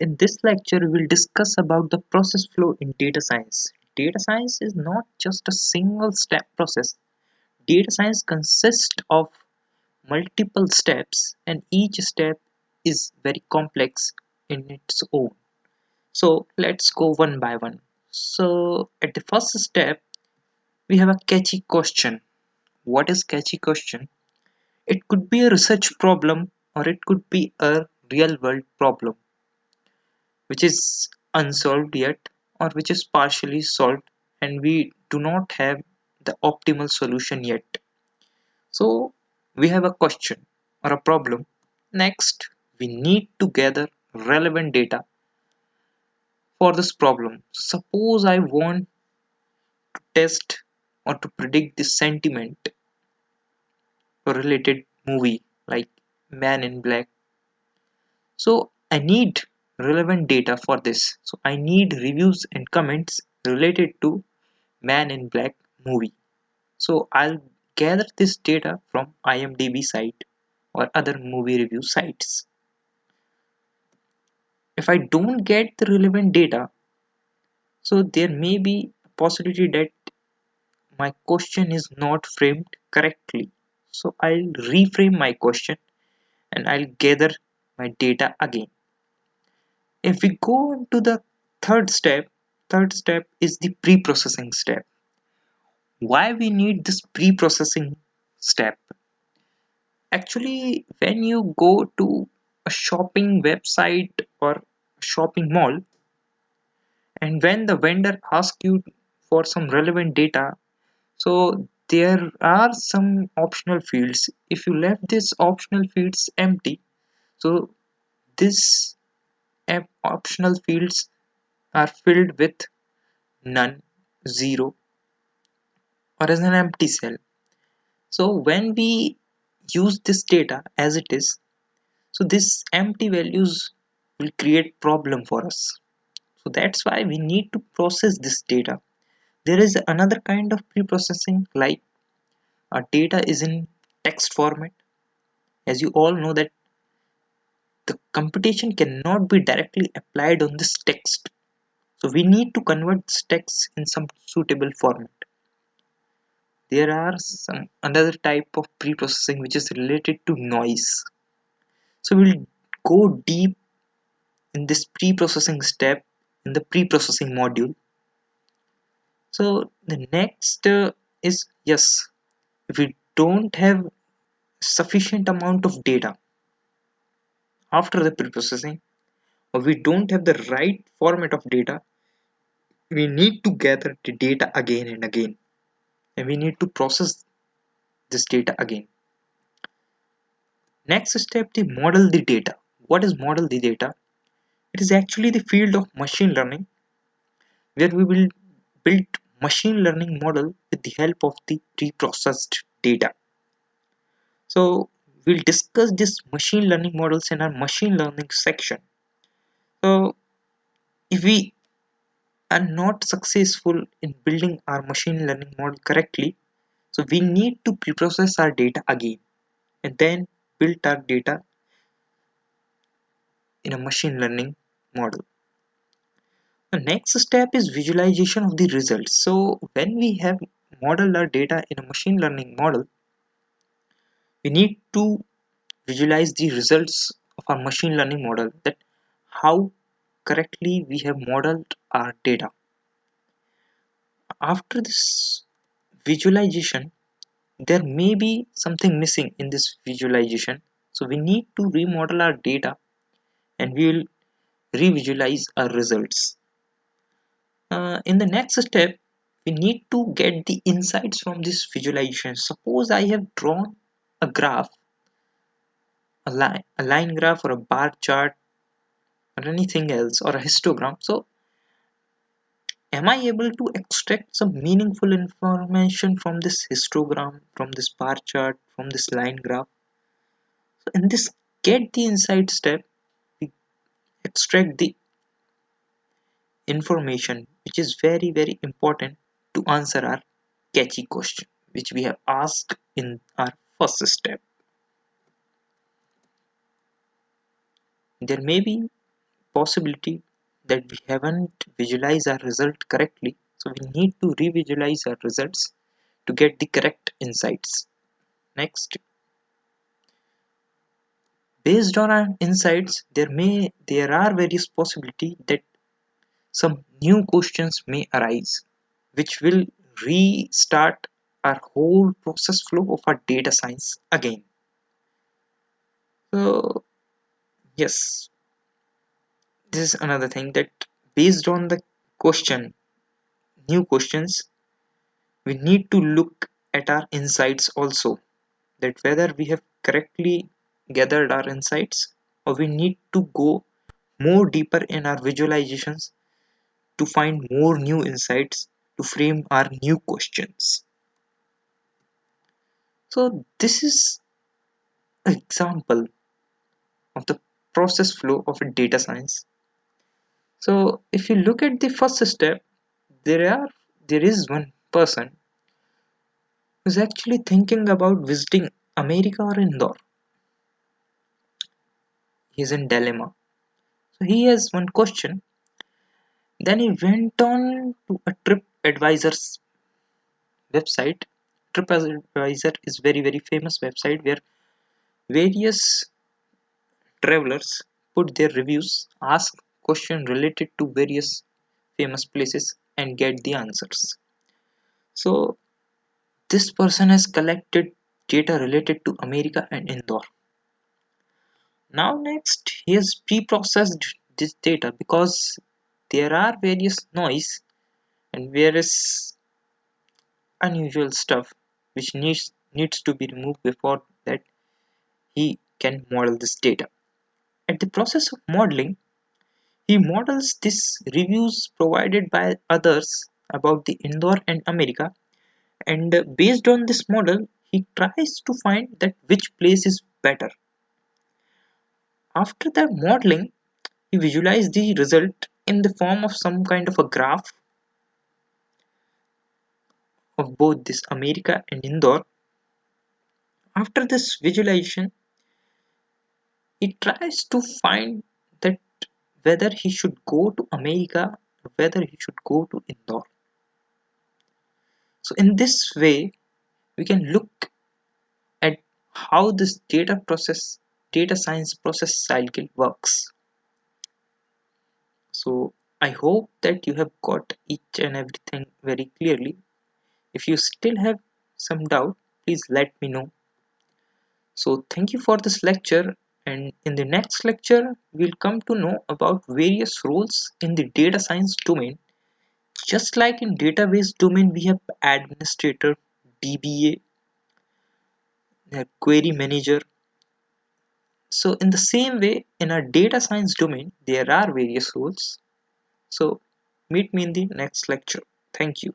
In this lecture, we will discuss about the process flow in data science. Data science is not just a single step process. Data science consists of multiple steps and each step is very complex in its own. So let's go one by one. So at the first step, we have a catchy question. What is catchy question? It could be a research problem or it could be a real world problem which is unsolved yet or which is partially solved and we do not have the optimal solution yet. So we have a question or a problem. Next, we need to gather relevant data for this problem. Suppose I want to test or to predict the sentiment for a related movie like Man in Black. So I need relevant data for this. So I need reviews and comments related to Man in Black movie. So I'll gather this data from IMDb site or other movie review sites. If I don't get the relevant data, so there may be a possibility that my question is not framed correctly. So I'll reframe my question and I'll gather my data again. If we go into the third step is the pre-processing step. Why we need this pre-processing step? Actually, when you go to a shopping website or a shopping mall, and when the vendor asks you for some relevant data, so there are some optional fields. If you left these optional fields empty, so this optional fields are filled with none, zero, or as an empty cell. So when we use this data as it is, so this empty values will create problem for us. So that's why we need to process this data. There is another kind of pre-processing like our data is in text format. As you all know that the computation cannot be directly applied on this text. So we need to convert this text in some suitable format. There are some another type of pre-processing which is related to noise. So we'll go deep in this pre-processing step in the pre-processing module. So the next is yes, if we don't have sufficient amount of data after the pre-processing or we don't have the right format of data, we need to gather the data again and again and we need to process this data again. Next step, the model the data. What is model the data? It is actually the field of machine learning where we will build machine learning model with the help of the pre-processed data. So we'll discuss this machine learning models in our machine learning section. So if we are not successful in building our machine learning model correctly, so we need to pre-process our data again and then build our data in a machine learning model. The next step is visualization of the results. So when we have modeled our data in a machine learning model, we need to visualize the results of our machine learning model, that how correctly we have modeled our data. After this visualization, there may be something missing in this visualization. So we need to remodel our data and we will revisualize our results. In the next step, we need to get the insights from this visualization. Suppose I have drawn a graph, a line graph or a bar chart or anything else or a histogram. So am I able to extract some meaningful information from this histogram, from this bar chart, from this line graph? So in this get the insight step, we extract the information which is very important to answer our catchy question which we have asked in our first step. There may be possibility that we haven't visualized our result correctly, so we need to revisualize our results to get the correct insights. Next, based on our insights, there are various possibility that some new questions may arise, which will restart our whole process flow of our data science again. So yes, this is another thing that based on the question, new questions, we need to look at our insights also, that whether we have correctly gathered our insights or we need to go more deeper in our visualizations to find more new insights to frame our new questions. So this is an example of the process flow of a data science. So if you look at the first step, there is one person who's actually thinking about visiting America or Indore. He's in dilemma. So he has one question. Then he went on to a TripAdvisor's website. TripAdvisor is very famous website where various travelers put their reviews, ask questions related to various famous places and get the answers. So this person has collected data related to America and Indore. Now next he has pre-processed this data because there are various noise and various unusual stuff which needs to be removed before that he can model this data. At the process of modeling, he models these reviews provided by others about the Indore and America, and based on this model he tries to find that which place is better. After the modeling, he visualizes the result in the form of some kind of a graph of both this America and Indore. After this visualization, he tries to find that whether he should go to America or whether he should go to Indore. So in this way, we can look at how this data science process cycle works. So I hope that you have got each and everything very clearly. If you still have some doubt, please let me know. So thank you for this lecture, and in the next lecture we'll come to know about various roles in the data science domain. Just like in database domain we have administrator, DBA, query manager. So in the same way in our data science domain there are various roles. So meet me in the next lecture. Thank you.